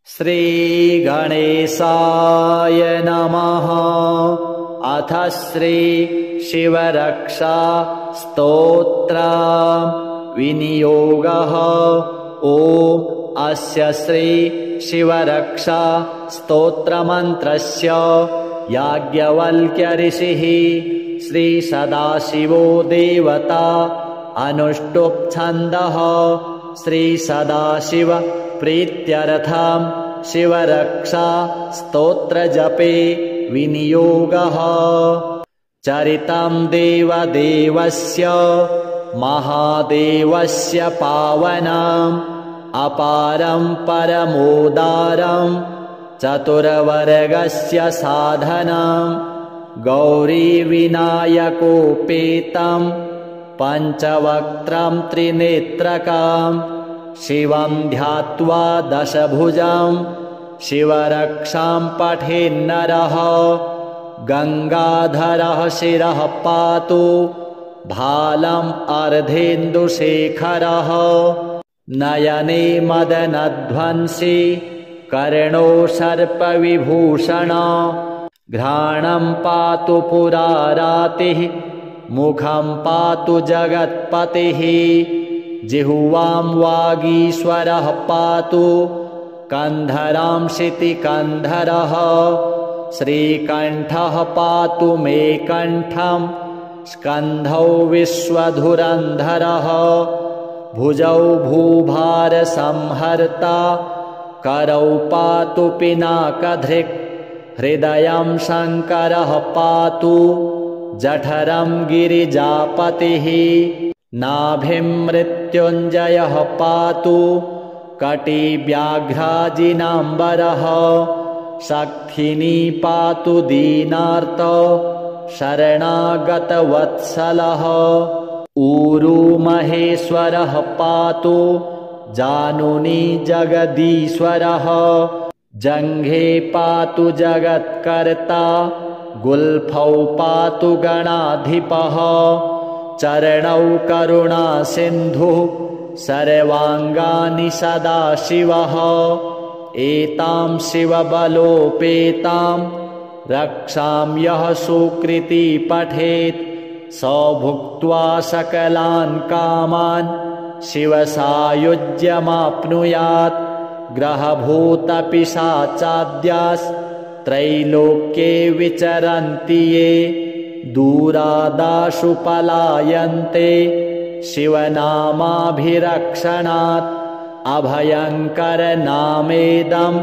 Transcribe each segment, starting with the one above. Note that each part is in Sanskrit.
श्रीगणेशाय नमः। अथ श्री शिवरक्षा स्तोत्र विनियोगः। ॐ अस्य श्री शिवरक्षा स्तोत्रमन्त्रस्य याज्ञवल्क्य ऋषिः श्री सदाशिवो देवता अनुष्टुप् छन्दः। श्री सदाशिव प्रीत्यर्थं शिवरक्षा स्तोत्रजपे विनियोगः। चरितं देवदेवस्य महादेवस्य पावनम् अपारं परमोदारं चतुर्वर्गस्य साधनं गौरीविनायकोपेतं पञ्चवक्त्रं त्रिनेत्रकं शिवं ध्यात्वा दशभुजं शिवरक्षां पठेन्नरः। गङ्गाधरः शिरः पातु भालम् अर्धेन्दुशेखरः। नयने मदनध्वंसी कर्णो सर्पविभूषण। घ्राणं पातु पुरारातिः मुखं पातु जगत्पतिः। जिह्वां वागीश्वरः पातु कन्धरां शितिकन्धरः। श्रीकण्ठः पातु मे कण्ठं स्कन्धौ विश्वधुरन्धरः। भुजौ भूभारसंहर्ता करौ पातु पिनाकधृक्। हृदयं शङ्करः पातु जठरं गिरिजापतिः। नाभिं मृत्युञ्जयः पातु कटिव्याघ्राजिनाम्बरः। शक्थिनी पातु दीनार्तो शरणागतवत्सलः। ऊरू महेश्वरः पातु जानुनी जगदीश्वरः। जङ्घे पातु जगत्कर्ता गुल्फौ पातु गणाधिपः। चरणौ करुणासिन्धुः सर्वाङ्गानि सदाशिवः। एतां शिवबलोपेतां रक्षां यः सुकृती पठेत् स भुक्त्वा सकलान् कामान् शिवसायुज्यमाप्नुयात्। ग्रहभूतपिशाचाद्यास्त्रैलोक्ये विचरन्ति ये दूरादाशु पलायन्ते शिवनामाभिरक्षणात्। अभयङ्करनामेदं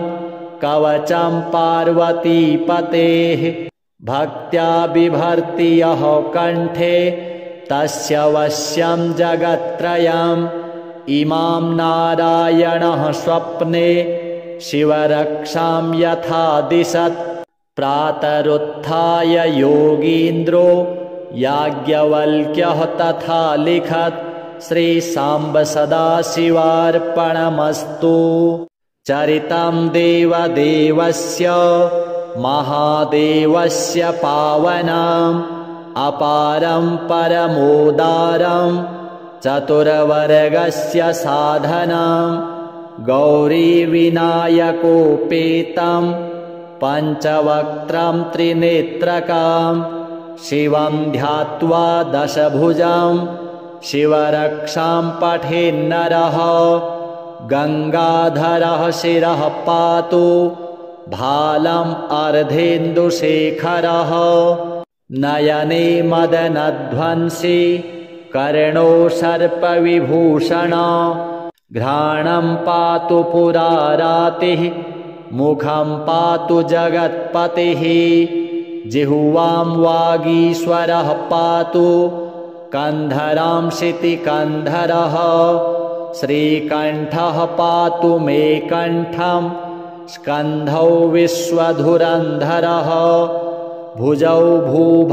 कवचं पार्वतीपतेः। भक्त्या बिभर्ति यः कण्ठे तस्य वश्यं जगत्त्रयम्। इमां नारायणः स्वप्ने शिवरक्षां यथा दिशत्। प्रातरुत्थाय योगीन्द्रो याज्ञवल्क्यः तथा लिखत्। श्रीसाम्ब सदाशिवार्पणमस्तु। चरितं देवदेवस्य महादेवस्य पावनम् अपारं परमोदारं चतुर्वर्गस्य साधनं गौरीविनायकोपेतं पञ्चवक्त्रं त्रिनेत्रकं शिवं ध्यात्वा दशभुजं शिवरक्षां पठेन्नरः। गङ्गाधरः शिरः पातु भालम् अर्धेन्दुशेखरः। नयने मदनध्वंसी कर्णो सर्पविभूषण। घ्राणं पातु पुरारातिः मुखं पातु जगत्पतिः। जिह्वां वागीश्वरः पातु कन्धरां शितिकन्धरः। श्रीकण्ठः पातु मे कण्ठं स्कन्धौ विश्वधुरन्धरः। भुजौ भूभारसंहर्ता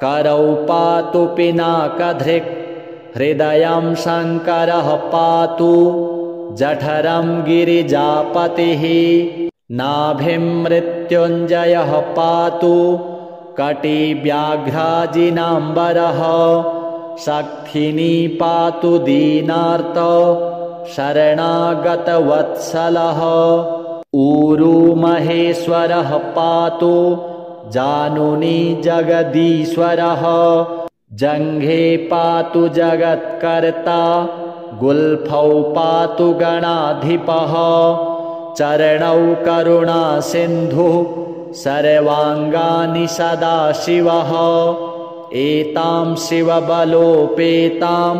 करौ पातु पिनाकधृक्। हृदयं शङ्करः पातु जठरं गिरिजापतिः। नाभिं मृत्युञ्जयः पातु कटिव्याघ्राजिनाम्बरः। शक्थिनी पातु दीनार्तो शरणागतवत्सलः ऊरू महेश्वरः पातु जानुनी जगदीश्वरः जङ्घे पातु जगत्कर्ता गुल्फौ पातु गणाधिपः चरणौ करुणा सिन्धुः सर्वाङ्गानि सदाशिवः एतां शिवबलोपेतां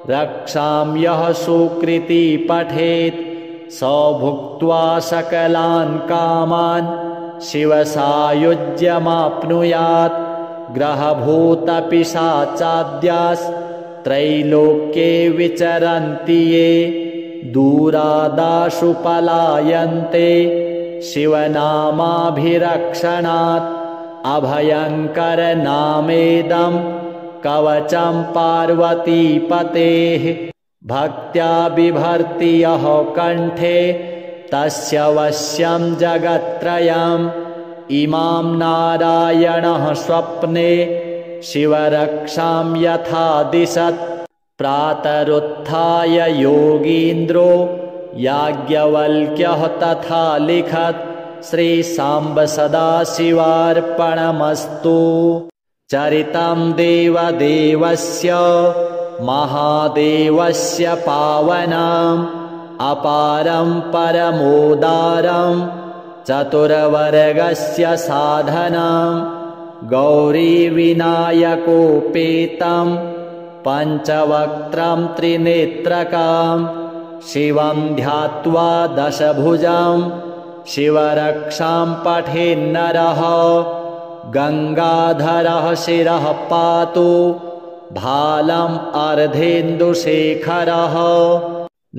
रक्षां यः सुकृती पठेत् स भुक्त्वा सकलान् कामान् शिवसायुज्यमाप्नुयात् ग्रहभूतपिशाचाद्यास्त्रैलोक्ये विचरन्ति ये दूरादाशु पलायन्ते शिवनामाभिरक्षणात् अभयङ्करनामेदं कवचं पार्वतीपतेः भक्त्या बिभर्ति यः कण्ठे तस्य वश्यं जगत्त्रयम् इमां नारायणः स्वप्ने शिवरक्षां यथा दिशत् प्रातरुत्थाय योगीन्द्रो याज्ञवल्क्यः तथा लिखत् श्रीसाम्ब सदाशिवार्पणमस्तु। चरितं देवदेवस्य महादेवस्य पावनम् अपारं परमोदारं चतुर्वर्गस्य साधनं गौरीविनायकोपेतं पञ्चवक्त्रं त्रिनेत्रकं शिवं ध्यात्वा दशभुजं शिवरक्षां पठेन्नरः गङ्गाधरः शिरः पातु भालम् अर्धेन्दुशेखरः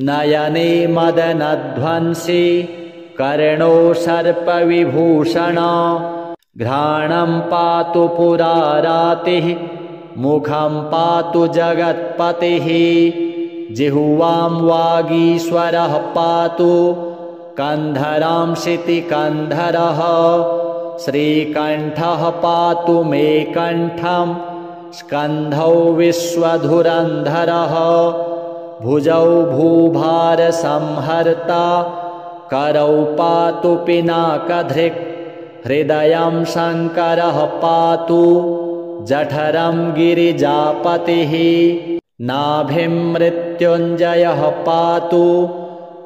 नयने मदनध्वंसी कर्णो सर्पविभूषण घ्राणं पातु पुरारातिः मुखं पातु जगत्पतिः जिह्वां वागीश्वरः पातु कन्धरां शितिकन्धरः श्रीकण्ठः पातु मे कण्ठं स्कन्धौ विश्वधुरन्धरः भुजौ भूभारसंहर्ता करौ पातु पिनाकधृक् हृदयं शङ्करः पातु जठरं गिरिजापतिः नाभिं मृत्युञ्जयः पातु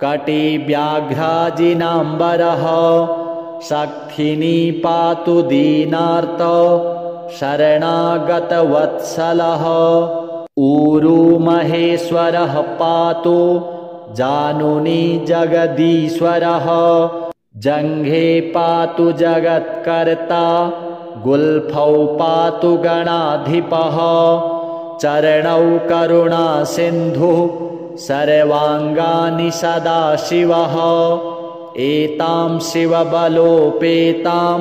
कटिव्याघ्राजिनाम्बरः शक्थिनी पातु दीनार्तो शरणागतवत्सलः ऊरू महेश्वरः पातु जानुनी जगदीश्वरः जङ्घे पातु जगत्कर्ता गुल्फौ पातु गणाधिपः चरणौ करुणा सिन्धुः सर्वाङ्गानि सदाशिवः एतां शिवबलोपेतां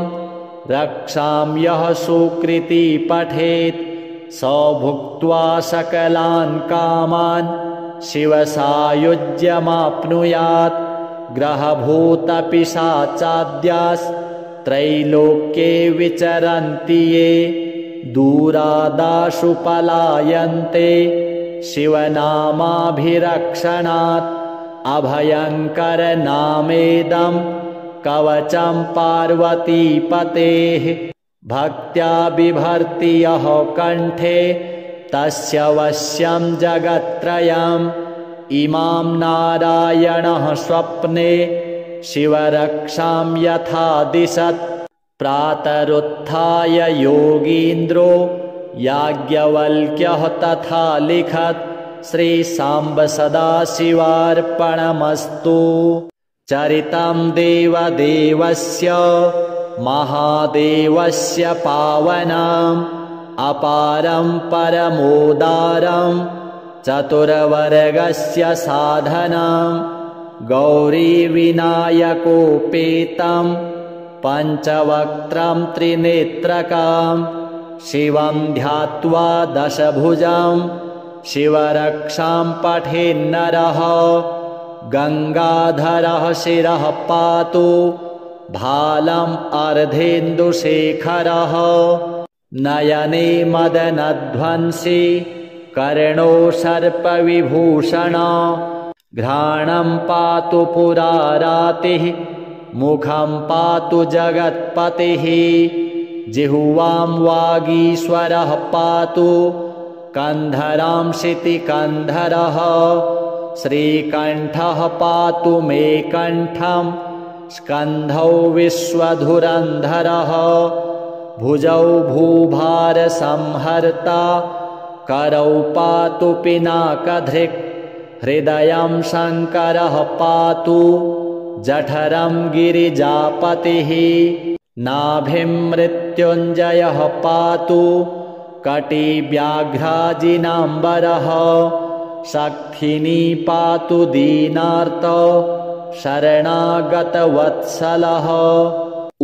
रक्षां यः सुकृती पठेत् स भुक्त्वा सकलान् कामान् शिवसायुज्यमाप्नुयात् ग्रहभूतपिशाचाद्यास्त्रैलोक्ये विचरन्ति ये दूरादाशु पलायन्ते शिवनामाभिरक्षणात् अभयङ्करनामेदं कवचं पार्वतीपतेः भक्त्या बिभर्ति यः कण्ठे तस्य वश्यं जगत्त्रयम् इमां नारायणः स्वप्ने शिवरक्षां यथा दिशत् प्रातरुत्थाय योगीन्द्रो याज्ञवल्क्यः तथा लिखत् श्रीसाम्ब सदाशिवार्पणमस्तु। चरितं देवदेवस्य महादेवस्य पावनम् अपारं परमोदारं चतुर्वर्गस्य साधनं गौरीविनायकोपेतं पञ्चवक्त्रं त्रिनेत्रकं शिवं ध्यात्वा दशभुजं शिवरक्षां पठेन्नरः गङ्गाधरः शिरः पातु भालम् अर्धेन्दुशेखरः नयने मदनध्वंसी कर्णो सर्पविभूषण घ्राणं पातु पुरारातिः मुखं पातु जगत्पतिः जिह्वां वागीश्वरः पातु कन्धरां शितिकन्धरः श्रीकण्ठः पातु मे कण्ठं स्कन्धौ विश्वधुरन्धरः भुजौ भूभारसंहर्ता करौ पातु पिनाकधृक् हृदयं शङ्करः पातु जठरं गिरिजापतिः नाभिं मृत्युञ्जयः पातु कटिव्याघ्राजिनाम्बरः शक्थिनी पातु दीनार्तो शरणागतवत्सलः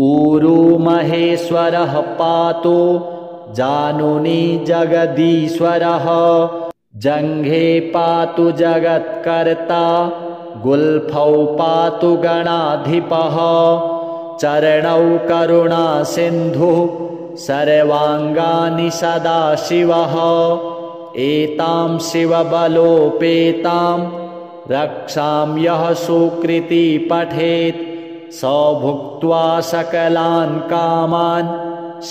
ऊरू महेश्वरः पातु जानुनी जगदीश्वरः जङ्घे पातु जगत्कर्ता गुल्फौ पातु गणाधिपः चरणौ करुणासिन्धुः सर्वाङ्गानि सदाशिवः एतां शिवबलोपेतां रक्षां यः सुकृती पठेत् स भुक्त्वा सकलान् कामान्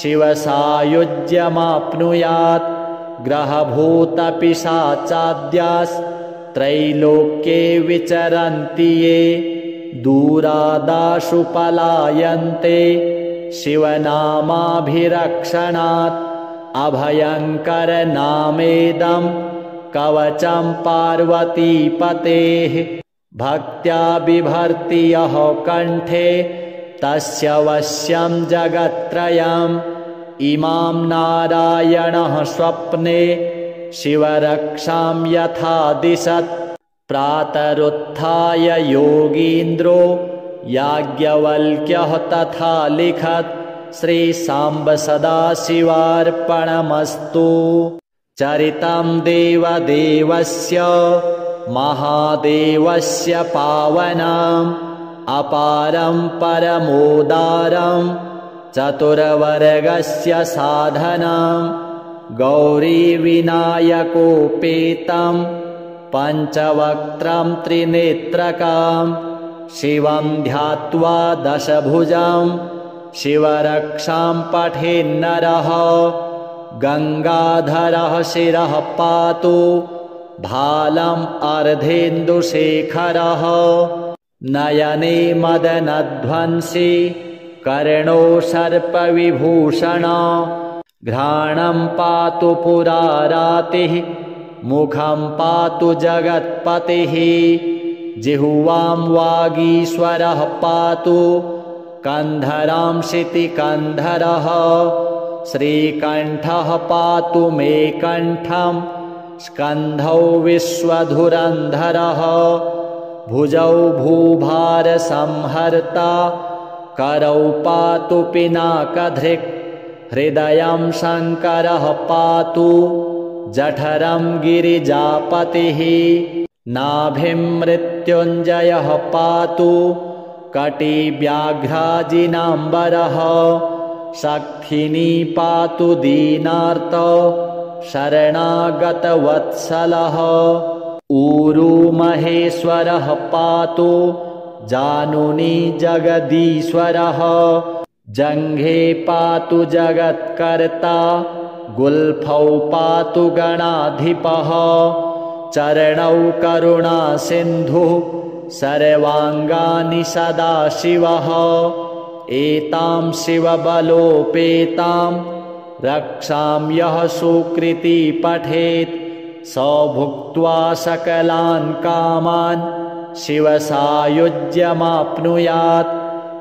शिवसायुज्यमाप्नुयात् ग्रहभूतपिशाचाद्यास्त्रैलोक्ये विचरन्ति ये दूरादाशु पलायन्ते शिवनामाभिरक्षणात् अभयङ्करनामेदं कवचं पार्वतीपतेः भक्त्या बिभर्ति यः कण्ठे तस्य वश्यं जगत्त्रयम् इमां नारायणः स्वप्ने शिवरक्षां यथा दिशत् प्रातरुत्थाय योगीन्द्रो याज्ञवल्क्यः तथा लिखत् श्रीसाम्ब सदाशिवार्पणमस्तु। चरितं देवदेवस्य महादेवस्य पावनम् अपारं परमोदारं चतुर्वर्गस्य साधनं गौरीविनायकोपेतं पञ्चवक्त्रं त्रिनेत्रकं शिवं ध्यात्वा दशभुजं शिवरक्षां पठेन्नरः गङ्गाधरः शिरः पातु भालम् अर्धेन्दुशेखरः नयने मदनध्वंसी कर्णो सर्पविभूषण घ्राणं पातु पुरारातिः मुखं पातु जगत्पतिः जिह्वां वागीश्वरः पातु कन्धरां शितिकन्धरः श्रीकण्ठः पातु मे कण्ठं स्कन्धौ विश्वधुरन्धरः भुजौ भूभारसंहर्ता करौ पातु पिनाकधृक् हृदयं शङ्करः पातु जठरं गिरिजापतिः नाभिं मृत्युञ्जयः पातु कटिव्याघ्राजिनाम्बरः शक्थिनी पातु दीनार्तो शरणागतवत्सलः ऊरू महेश्वरः पातु जानुनी जगदीश्वरः जङ्घे पातु जगत्कर्ता गुल्फौ पातु गणाधिपः चरणौ करुणासिन्धुः सर्वाङ्गानि सदाशिवः एतां शिवबलोपेतां रक्षां यः सुकृती पठेत् स भुक्त्वा सकलान् कामान् शिवसायुज्यमाप्नुयात्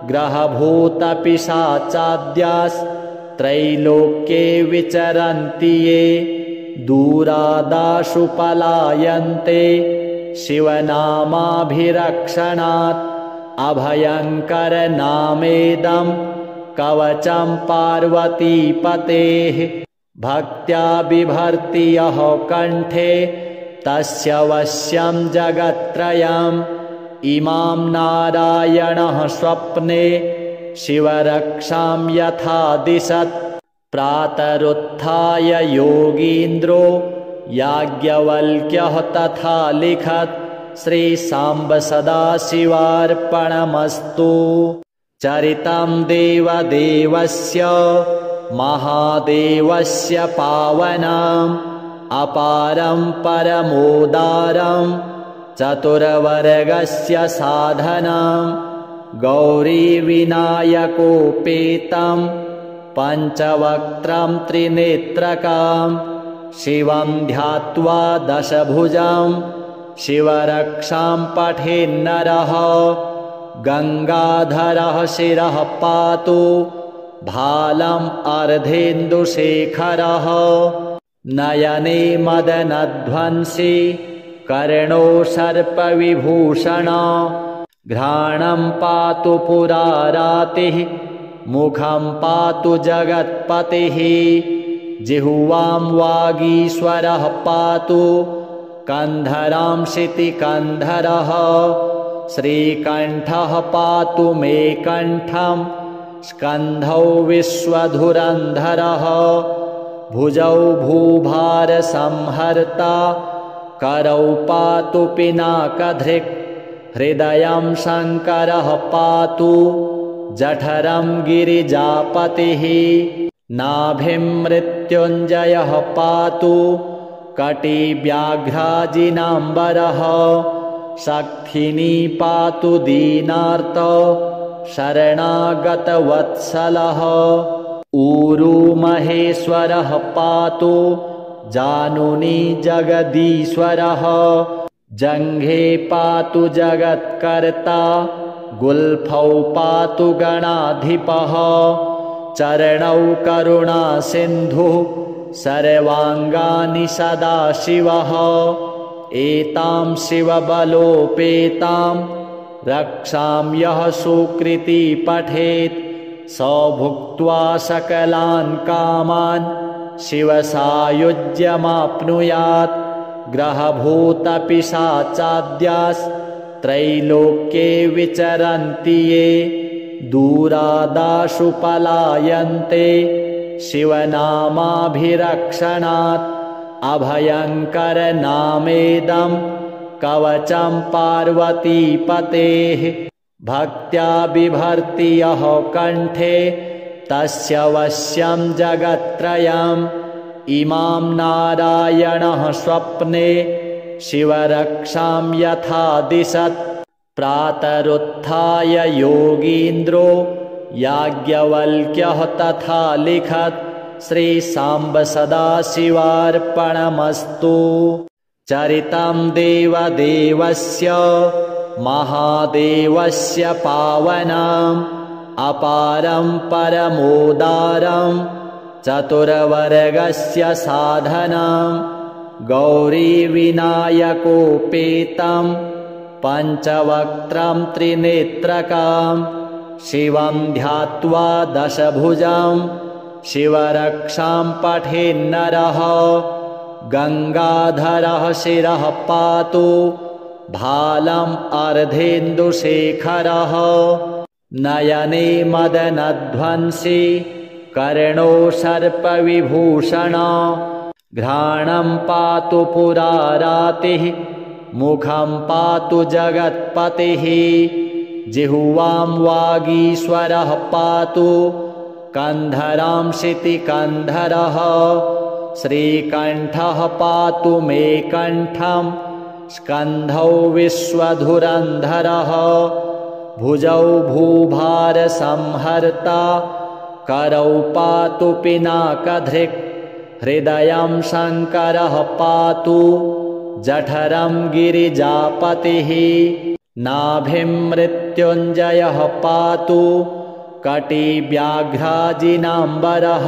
ग्रहभूतपिशाचाद्यास्त्रैलोक्ये विचरन्ति ये दूरादाशु पलायन्ते शिवनामाभिरक्षणात् अभयङ्करनामेदं कवचं पार्वतीपतेः भक्त्या बिभर्ति यः कण्ठे तस्य वश्यं जगत्त्रयम् इमां नारायणः स्वप्ने शिवरक्षां यथा दिशत् प्रातरुत्थाय योगीन्द्रो याज्ञवल्क्यः तथा लिखत् श्रीसाम्ब सदाशिवार्पणमस्तु। चरितं देवदेवस्य महादेवस्य पावनम् अपारं परमोदारं चतुर्वर्गस्य साधनं गौरीविनायकोपेतं पञ्चवक्त्रं त्रिनेत्रकं शिवं ध्यात्वा दशभुजं शिवरक्षां पठेन्नरः गङ्गाधरः शिरः पातु भालम् अर्धेन्दुशेखरः नयने मदनध्वंसी कर्णो सर्पविभूषण घ्राणं पातु पुरारातिः मुखं पातु जगत्पतिः जिह्वां वागीश्वरः पातु कन्धरां शितिकन्धरः श्रीकण्ठः पातु मे कण्ठं स्कन्धौ विश्वधुरन्धरः भुजौ भूभारसंहर्ता करौ पातु पिनाकधृक् हृदयं शङ्करः पातु जठरं गिरिजापतिः नाभिं मृत्युञ्जयः पातु कटिव्याघ्राजिनाम्बरः शक्थिनी पातु दीनार्तो शरणागतवत्सलः ऊरू महेश्वरः पातु जानुनी जगदीश्वरः जङ्घे पातु जगत्कर्ता गुल्फौ पातु गणाधिपः चरणौ करुणासिन्धुः सर्वाङ्गानि सदाशिवः एतां शिवबलोपेतां रक्षां यः सुकृती पठेत् स भुक्त्वा सकलान् कामान् शिवसायुज्यमाप्नुयात् ग्रहभूतपिशाचाद्यास्त्रैलोक्ये विचरन्ति ये दूरादाशु पलायन्ते शिवनामाभिरक्षणात् अभयङ्करनामेदं कवचं पार्वतीपतेः भक्त्या बिभर्ति यः कण्ठे तस्य वश्यं जगत्त्रयम् इमां नारायणः स्वप्ने शिवरक्षां यथा दिशत् प्रातरुत्थाय योगीन्द्रो याज्ञवल्क्यः तथा लिखत् श्रीसाम्ब सदाशिवार्पणमस्तु। चरितं देवदेवस्य महादेवस्य पावनम् अपारं परमोदारं चतुर्वर्गस्य साधनं गौरीविनायकोपेतं पञ्चवक्त्रं त्रिनेत्रकं शिवं ध्यात्वा दशभुजं शिवरक्षां पठेन्नरः गङ्गाधरः शिरः पातु भालम् अर्धेन्दुशेखरः नयने मदनध्वंसी कर्णो सर्पविभूषण घ्राणं पातु पुरारातिः मुखं पातु जगत्पतिः जिह्वां वागीश्वरः पातु कन्धरां शितिकन्धरः श्रीकण्ठः पातु मे कण्ठं स्कन्धौ विश्वधुरन्धरः भुजौ भूभारसंहर्ता करौ पातु पिनाकधृक् हृदयं शङ्करः पातु जठरं गिरिजापतिः नाभिं मृत्युञ्जयः पातु कटिव्याघ्राजिनाम्बरः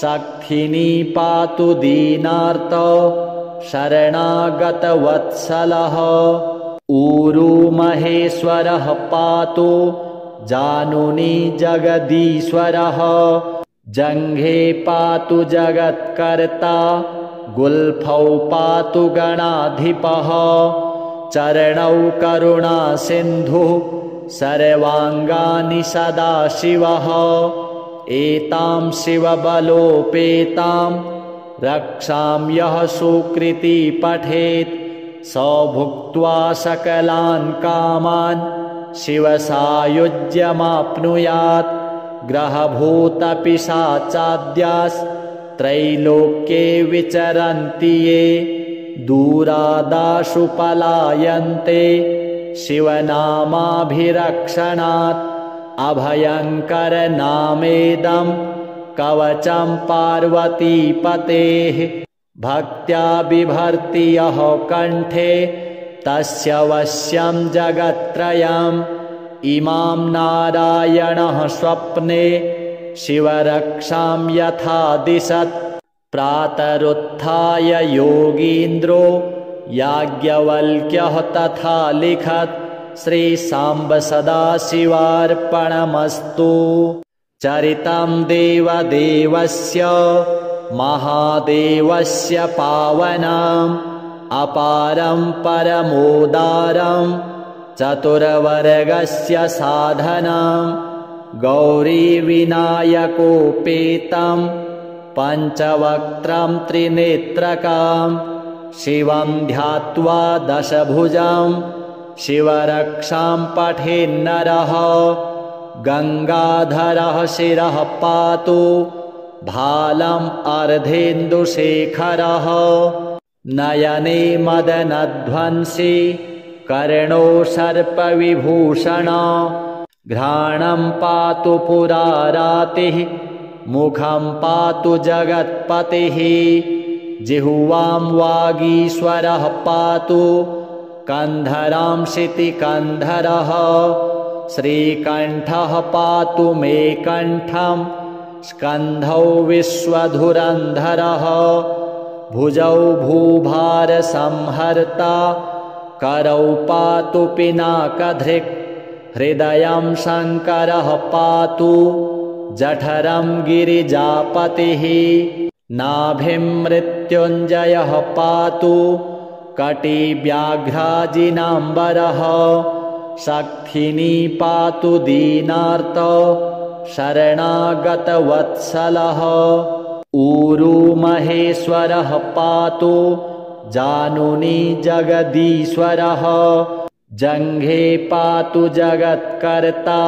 शक्थिनी पातु दीनार्तो शरणागतवत्सलः ऊरू महेश्वरः पातु जानुनी जगदीश्वरः जङ्घे पातु जगत्कर्ता गुल्फौ पातु गणाधिपः चरणौ करुणासिन्धुः सर्वाङ्गानि सदाशिवः एतां शिवबलोपेतां रक्षां यः सुकृती पठेत् स भुक्त्वा सकलान् कामान् शिवसायुज्यमाप्नुयात्। ग्रहभूतपिशाचाद्यास्त्रैलोक्ये विचरन्ति ये दूरादाशु पलायन्ते शिवनामाभिरक्षणात्। अभयङ्करनामेदं कवचं पार्वतीपतेः भक्त्या बिभर्ति यः कण्ठे तस्य वश्यं जगत्त्रयम्। इमां नारायणः स्वप्ने शिवरक्षां यथा दिशत्। प्रातरुत्थाय योगीन्द्रो याज्ञवल्क्यः तथा लिखत्। श्रीसाम्ब सदाशिवार्पणमस्तु। चरितं देवदेवस्य महादेवस्य पावनम् अपारं परमोदारं चतुर्वर्गस्य साधनं। गौरीविनायकोपेतं पञ्चवक्त्रं त्रिनेत्रकं शिवं ध्यात्वा दशभुजं शिवरक्षां पठेन्नरः। गङ्गाधरः शिरः पातु भालम् अर्धेन्दुशेखरः। नयने मदनध्वंसी कर्णो सर्पविभूषण। घ्राणं पातु पुरारातिः मुखं पातु जगत्पतिः। जिह्वां वागीश्वरः पातु कन्धरां शितिकन्धरः। श्रीकण्ठः पातु मे कण्ठं स्कन्धौ विश्वधुरन्धरः। भुजौ भूभारसंहर्ता करौ पातु पिनाकधृक्। हृदयं शङ्करः पातु जठरं गिरिजापतिः। नाभिं मृत्युञ्जयः पातु कटिव्याघ्राजिनाम्बरः। शक्थिनी पातु दीनार्तो शरणागतवत्सलः। ऊरू महेश्वरः पातु जानुनी जगदीश्वरः। जङ्घे पातु जगत्कर्ता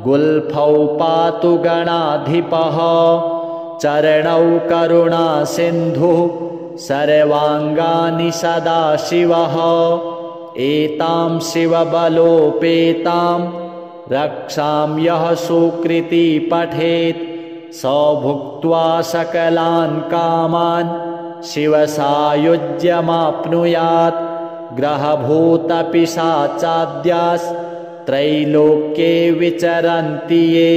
गुल्फौ पातु गणाधिपः। चरणौ करुणासिन्धुः सर्वाङ्गानि सदाशिवः। एतां शिवबलोपेतां रक्षां यः सुकृती पठेत् स भुक्त्वा सकलान् कामान् शिवसायुज्यमाप्नुयात्। ग्रहभूतपिशाचाद्यास्त्रैलोक्ये विचरन्ति ये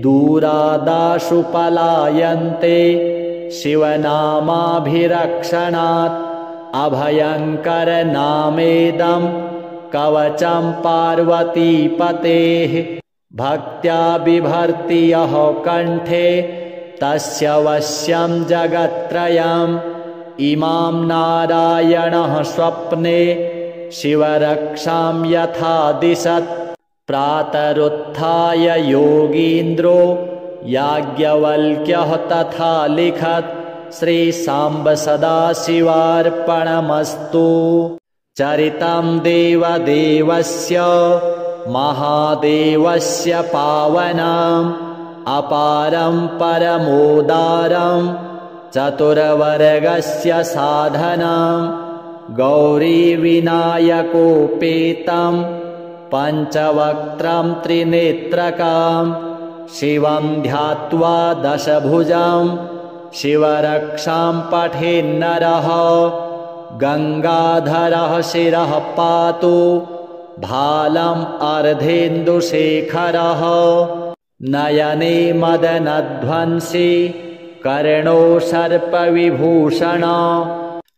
दूरादाशु पलायन्ते शिवनामाभिरक्षणात्। अभयङ्करनामेदं कवचं पार्वतीपतेः भक्त्या बिभर्ति यः कण्ठे तस्य वश्यं जगत्त्रयम्। इमां नारायणः स्वप्ने शिवरक्षां यथा दिशत्। प्रातरुत्थाय योगीन्द्रो याज्ञवल्क्यः तथा लिखत्। श्रीसाम्ब सदाशिवार्पणमस्तु। चरितं देवदेवस्य महादेवस्य पावनम् अपारं परमोदारं चतुर्वर्गस्य साधनं। गौरीविनायकोपेतं पञ्चवक्त्रं त्रिनेत्रकं शिवं ध्यात्वा दशभुजं शिवरक्षां पठेन्नरः। गङ्गाधरः शिरः पातु भालम् अर्धेन्दुशेखरः। नयने मदनध्वंसी कर्णो सर्पविभूषण।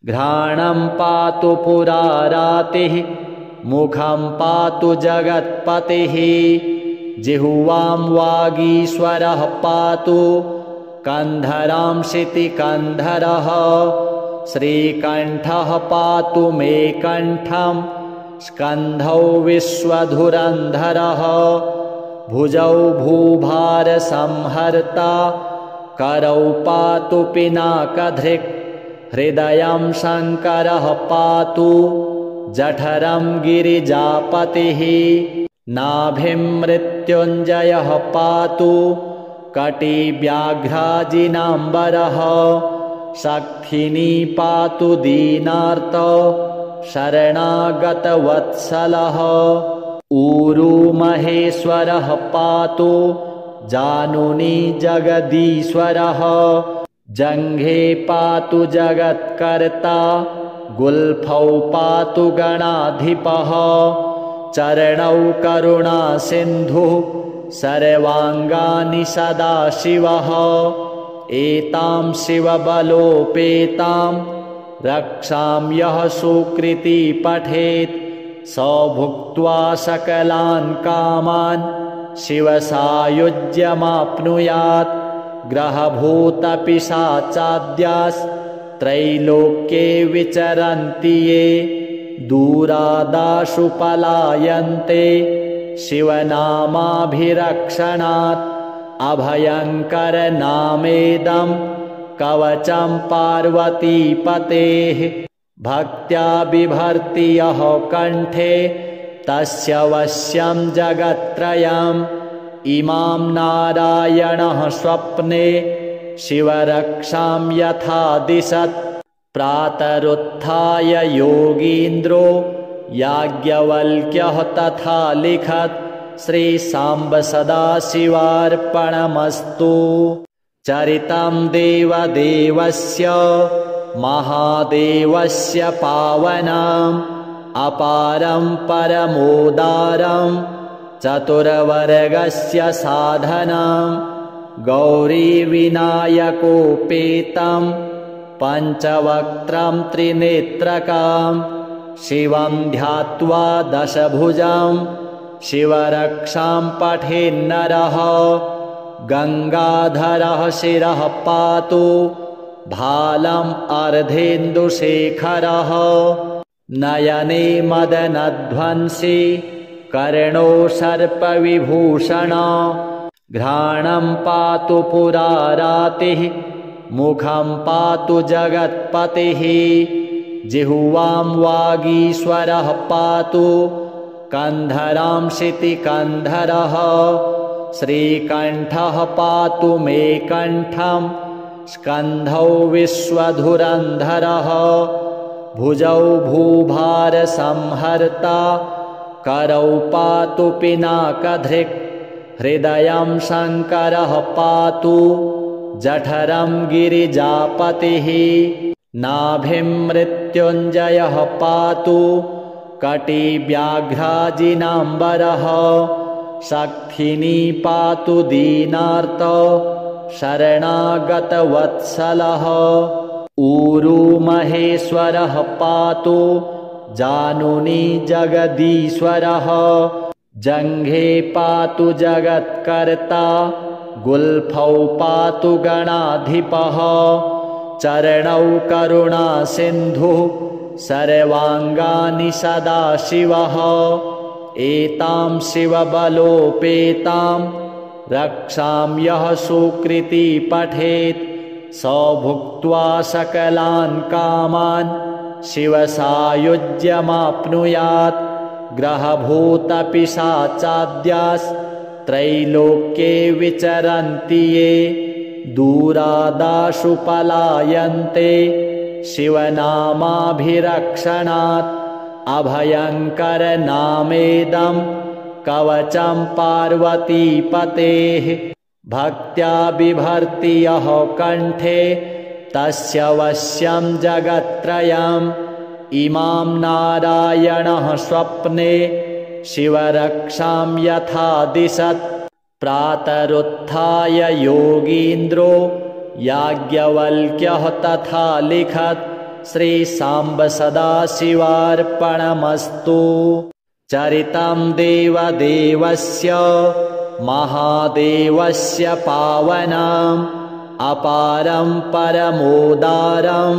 घ्राणं पातु पुरारातिः मुखं पातु जगत्पतिः। जिह्वां वागीश्वरः पातु कन्धरां शितिकन्धरः। श्रीकण्ठः पातु मे कण्ठं स्कन्धौ विश्वधुरन्धरः। भुजौ भूभारसंहर्ता करौ पातु पिनाकधृक्। हृदयं शङ्करः पातु जठरं गिरिजापतिः नाभिं मृत्युञ्जयः पातु कटिव्याघ्राजिनाम्बरः शक्थिनी पातु दीनार्त शरणागतवत्सलः ऊरू महेश्वरः पातु जानुनी जगदीश्वरः जङ्घे पातु जगत्कर्ता गुल्फौ पातु गणाधिपः चरणौ करुणासिन्धुः सर्वाङ्गानि सदाशिवः एतां शिवबलोपेतां रक्षां यः सुकृती पठेत् स भुक्त्वा सकलान् कामान् शिवसायुज्यमाप्नुयात् ग्रहभूतपिशाचाद्यास्त्रैलोक्ये विचरन्ति ये दूरादाशु पलायन्ते शिवनामाभिरक्षणात् अभयङ्करनामेदं कवचं पार्वतीपतेः भक्त्या बिभर्ति यः कण्ठे तस्य वश्यं जगत्त्रयम् इमां नारायणः स्वप्ने शिवरक्षां यथा दिशत् प्रातरुत्थाय योगीन्द्रो याज्ञवल्क्यः तथा लिखत् श्रीसाम्ब सदाशिवार्पणमस्तु। चरितं देवदेवस्य महादेवस्य पावनम् अपारं परमोदारं चतुर्वर्गस्य साधनं गौरीविनायकोपेतं पञ्चवक्त्रं त्रिनेत्रकं शिवं ध्यात्वा दशभुजं शिवरक्षां पठेन्नरः गङ्गाधरः शिरः पातु भालम् अर्धेन्दुशेखरः नयने मदनध्वंसी कर्णो सर्पविभूषण घ्राणं पातु पुरारातिः मुखं पातु जगत्पतिः जिह्वां वागीश्वरः पातु कन्धरां शितिकन्धरः श्रीकण्ठः पातु मे कण्ठं स्कन्धौ विश्वधुरन्धरः भुजौ भूभारसंहर्ता करौ पातु पिनाकधृक् हृदयं शङ्करः पातु जठरं गिरिजापतिः नाभिं मृत्युञ्जयः पातु कटिव्याघ्राजिनाम्बरः शक्थिनी पातु दीनार्त शरणागतवत्सलः ऊरू महेश्वरः पातु जानुनी जगदीश्वरः जङ्घे पातु जगत्कर्ता गुल्फौ पातु गणाधिपः चरणौ करुणासिन्धुः सर्वाङ्गानि सदाशिवः एतां शिवबलोपेतां रक्षां यः सुकृती पठेत् स भुक्त्वा सकलान् कामान् शिवसायुज्यमाप्नुयात् ग्रहभूतपिशाचाद्यास्त्रैलोक्ये विचरन्ति ये दूरादाशु पलायन्ते शिवनामाभिरक्षणात् अभयङ्करनामेदं कवचं पार्वतीपतेः भक्त्या बिभर्ति यः कण्ठे तस्य वश्यं जगत्त्रयम् इमां नारायणः स्वप्ने शिवरक्षां यथा दिशत् प्रातरुत्थाय योगीन्द्रो याज्ञवल्क्यः तथा लिखत् श्रीसाम्ब सदाशिवार्पणमस्तु। चरितं देवदेवस्य महादेवस्य पावनम् अपारं परमोदारं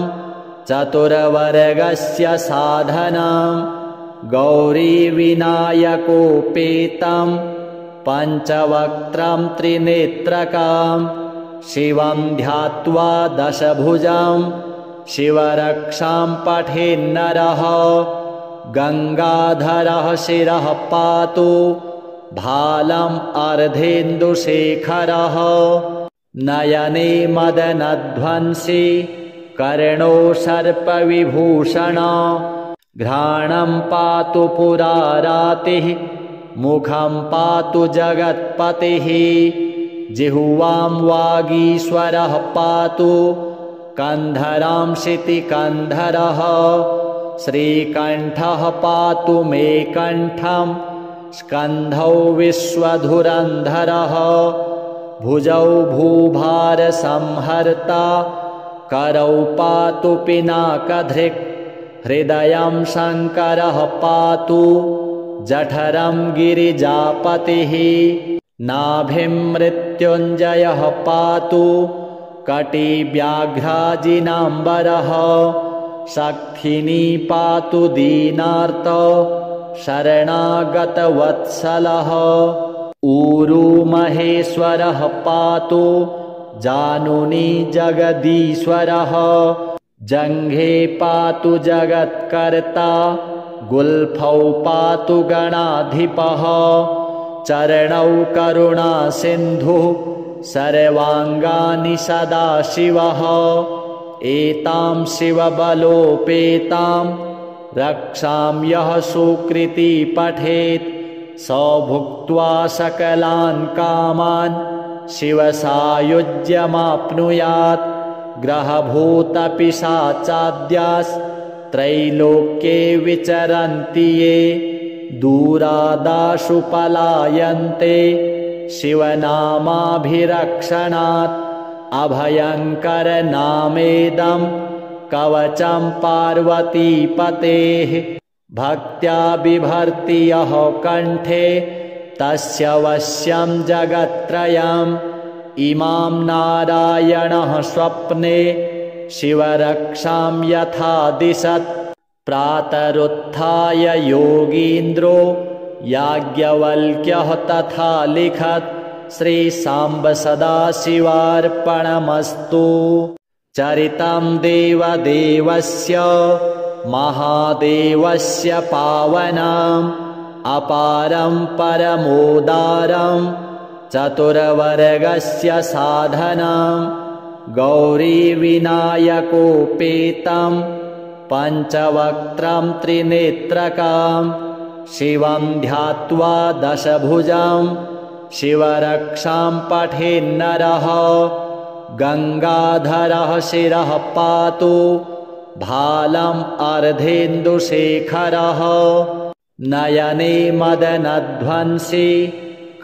चतुर्वर्गस्य साधनं गौरीविनायकोपेतं पञ्चवक्त्रं त्रिनेत्रकं शिवं ध्यात्वा दशभुजं शिवरक्षां पठेन्नरः गङ्गाधरः शिरः पातु भालम् अर्धेन्दुशेखरः नयने मदनध्वंसी कर्णो सर्पविभूषण घ्राणं पातु पुरारातिः मुखं पातु जगत्पतिः जिह्वां वागीश्वरः पातु कन्धरां शितिकन्धरः श्रीकण्ठः पातु मे कण्ठं स्कन्धौ विश्वधुरन्धरः भुजौ भूभारसंहर्ता करौ पातु पिनाकधृक् हृदयं शङ्करः पातु जठरं गिरिजापतिः नाभिं मृत्युञ्जयः पातु कटिव्याघ्राजिनाम्बरः शक्थिनी पातु दीनार्तो शरणागतवत्सलः ऊरू महेश्वरः पातु जानुनी जगदीश्वरः जङ्घे पातु जगत्कर्ता गुल्फौ पातु गणाधिपः चरणौ करुणासिन्धुः सर्वाङ्गानि सदाशिवः एतां शिवबलोपेतां रक्षां यः सुकृती पठेत् स भुक्त्वा सकलान् कामान् शिवसायुज्यमाप्नुयात् ग्रहभूतपिशाचाद्यास्त्रैलोक्ये विचरन्ति ये दूरादाशु पलायन्ते शिवनामाभिरक्षणात् अभयङ्करनामेदं कवचं पार्वतीपतेः भक्त्या बिभर्ति यः कण्ठे तस्य वश्यं जगत्त्रयम् इमां नारायणः स्वप्ने शिवरक्षां यथा दिशत् प्रातरुत्थाय योगीन्द्रो याज्ञवल्क्यः तथा लिखत् श्रीसाम्ब सदाशिवार्पणमस्तु। चरितं देवदेवस्य महादेवस्य पावनम् अपारं परमोदारं चतुर्वर्गस्य साधनं गौरीविनायकोपेतं पञ्चवक्त्रं त्रिनेत्रकं शिवं ध्यात्वा दशभुजं शिवरक्षां पठेन्नरः गङ्गाधरः शिरः पातु भालम् अर्धेन्दुशेखरः नयने मदनध्वंसी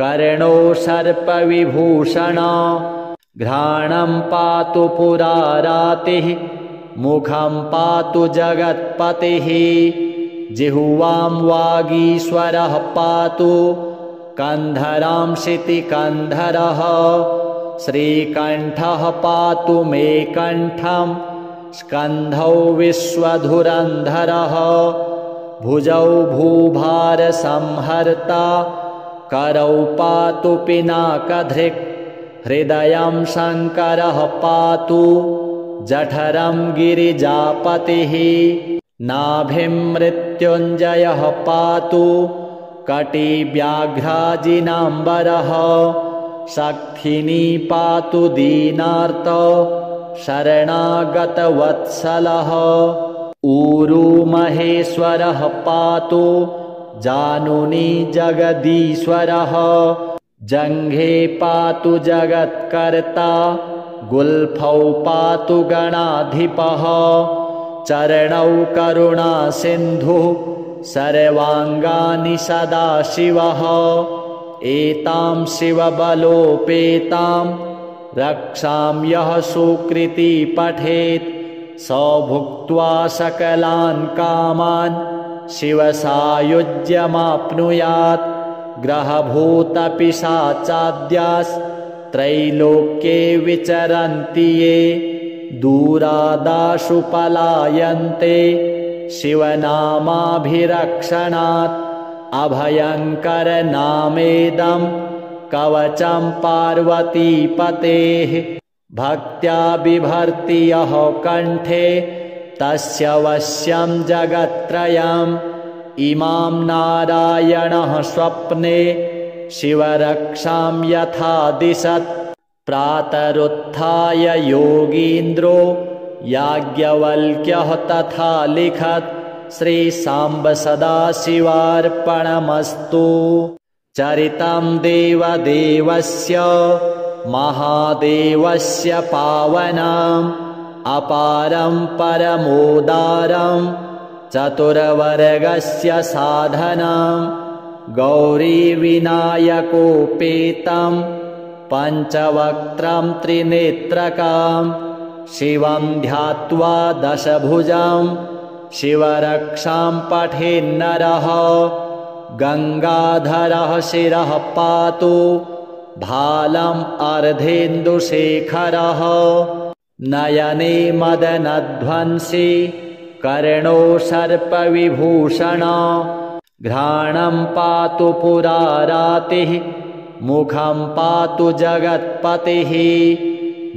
कर्णो सर्पविभूषण घ्राणं पातु पुरारातिः मुखं पातु जगत्पतिः जिह्वां वागीश्वरः पातु कन्धरां शितिकन्धरः श्रीकण्ठः पातु मे कण्ठं स्कन्धौ विश्वधुरन्धरः भुजौ भूभारसंहर्ता करौ पातु पिनाकधृक् हृदयं शङ्करः पातु जठरं गिरिजापतिः नाभिं मृत्युञ्जयः पातु कटिव्याघ्राजिनाम्बरः शक्थिनी पातु दीनार्तो शरणागतवत्सलः ऊरू महेश्वरः पातु जानुनी जगदीश्वरः जङ्घे पातु जगत्कर्ता गुल्फौ पातु गणाधिपः चरणौ करुणासिन्धुः सर्वाङ्गानि सदाशिवः एतां शिवबलोपेतां रक्षां यः सुकृती पठेत् स भुक्त्वा सकलान् कामान् शिवसायुज्यमाप्नुयात् ग्रहभूतपिशाचाद्यास्त्रैलोक्ये विचरन्ति ये दूरादाशु पलायन्ते शिवनामाभिरक्षणात् अभयङ्करनामेदं कवचं पार्वतीपतेः भक्त्या बिभर्ति यः कण्ठे तस्य वश्यं जगत्त्रयम् इमां नारायणः स्वप्ने शिवरक्षां यथा दिशत् प्रातरुत्थाय योगीन्द्रो याज्ञवल्क्यः तथा लिखत् श्रीसाम्ब सदाशिवार्पणमस्तु। चरितं देवदेवस्य महादेवस्य पावनम् अपारं परमोदारं चतुर्वर्गस्य साधनं गौरीविनायकोपेतं पञ्चवक्त्रं त्रिनेत्रकं शिवं ध्यात्वा दशभुजं शिवरक्षां पठेन्नरः गङ्गाधरः शिरः पातु भालम् अर्धेन्दुशेखरः नयने मदनध्वंसी कर्णो सर्पविभूषण घ्राणं पातु पुरारातिः मुखं पातु जगत्पतिः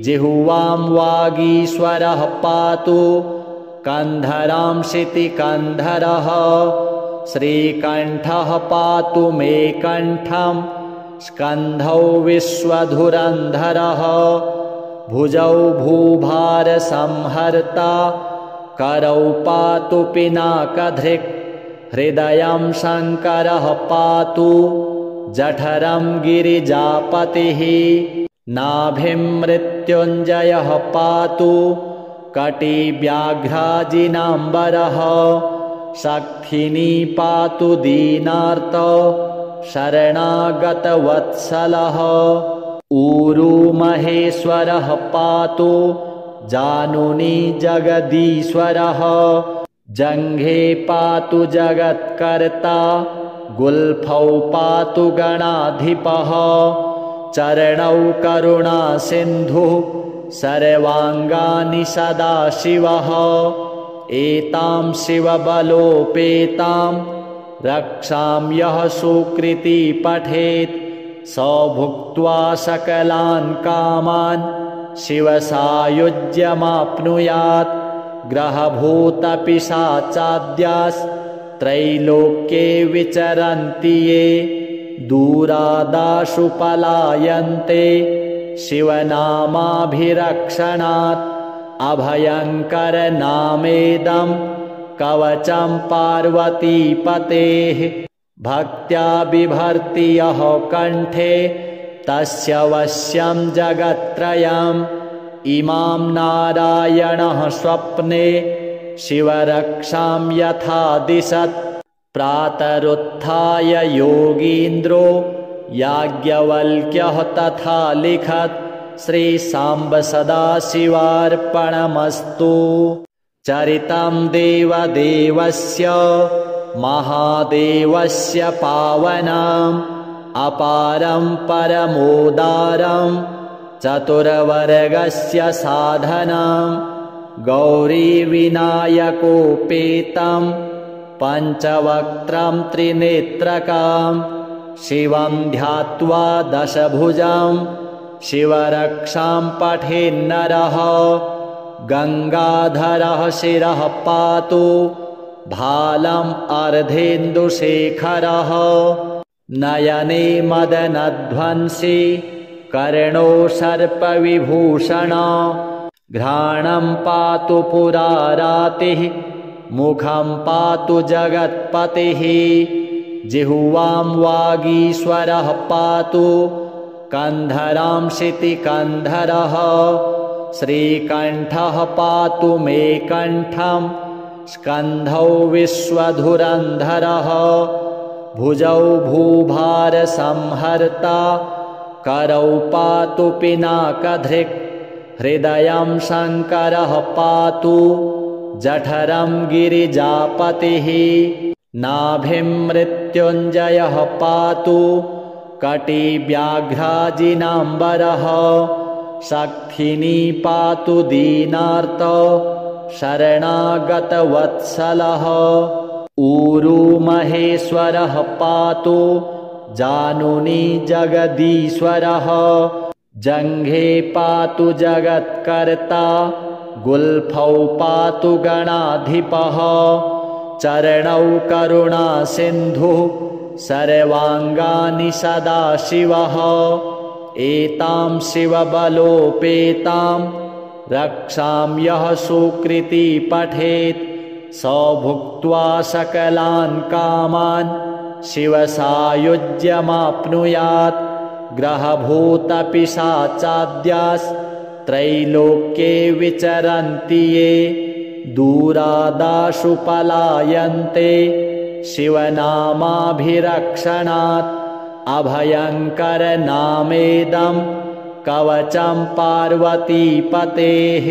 जिह्वां वागीश्वरः पातु कन्धरां शितिकन्धरः श्रीकण्ठः पातु मे कण्ठं स्कन्धौ विश्वधुरन्धरः भुजौ भूभारसंहर्ता करौ पातु पिनाकधृक् हृदयं शङ्करः पातु जठरं गिरिजापतिः नाभिं मृत्युञ्जयः पातु कटिव्याघ्राजिनाम्बरः शक्थिनी पातु दीनार्तो शरणागतवत्सलः ऊरू महेश्वरः पातु जानुनी जगदीश्वरः जङ्घे पातु जगत्कर्ता गुल्फौ पातु गणाधिपः चरणौ करुणासिन्धुः सर्वाङ्गानि सदाशिवः एतां शिवबलोपेतां रक्षां यः सुकृती पठेत् स भुक्त्वा सकलान् कामान् शिवसायुज्यमाप्नुयात् ग्रहभूतपिशाचाद्यास्त्रैलोक्ये विचरन्ति ये दूरादाशु पलायन्ते शिवनामाभिरक्षणात् अभयङ्करनामेदं कवचं पार्वतीपतेः भक्त्या बिभर्ति यः कण्ठे तस्य वश्यं जगत्त्रयम् इमां नारायणः स्वप्ने शिवरक्षां यथा दिशत् प्रातरुत्थाय योगीन्द्रो याज्ञवल्क्यः तथा लिखत् श्रीसाम्ब सदाशिवार्पणमस्तु। चरितं देवदेवस्य महादेवस्य पावनम् अपारं परमोदारं चतुर्वर्गस्य साधनं गौरीविनायकोपेतं पञ्चवक्त्रं त्रिनेत्रकं शिवं ध्यात्वा दशभुजं शिवरक्षां पठेन्नरः गङ्गाधरः शिरः पातु भालम् अर्धेन्दुशेखरः नयने मदनध्वंसी कर्णो सर्पविभूषण घ्राणं पातु पुरारातिः मुखं पातु जगत्पतिः जिह्वां वागीश्वरः पातु कन्धरां शितिकन्धरः श्रीकण्ठः पातु मे कण्ठं स्कन्धौ विश्वधुरन्धरः भुजौ भूभारसंहर्ता करौ पातु पिनाकधृक् हृदयं शङ्करः पातु जठरं गिरिजापतिः नाभिं मृत्युञ्जयः पातु कटिव्याघ्राजिनाम्बरः शक्थिनी पातु दीनार्तो शरणागतवत्सलः ऊरू महेश्वरः पातु जानुनी जगदीश्वरः जङ्घे पातु जगत्कर्ता गुल्फौ पातु गणाधिपः चरणौ करुणासिन्धुः सर्वाङ्गानि सदाशिवः एतां शिवबलोपेतां रक्षां यः सुकृती पठेत् स भुक्त्वा सकलान् कामान् शिवसायुज्यमाप्नुयात् ग्रहभूतपिशाचाद्यास्त्रैलोक्ये विचरन्ति ये दूरादाशु पलायन्ते शिवनामाभिरक्षणात् अभयङ्करनामेदं कवचं पार्वतीपतेः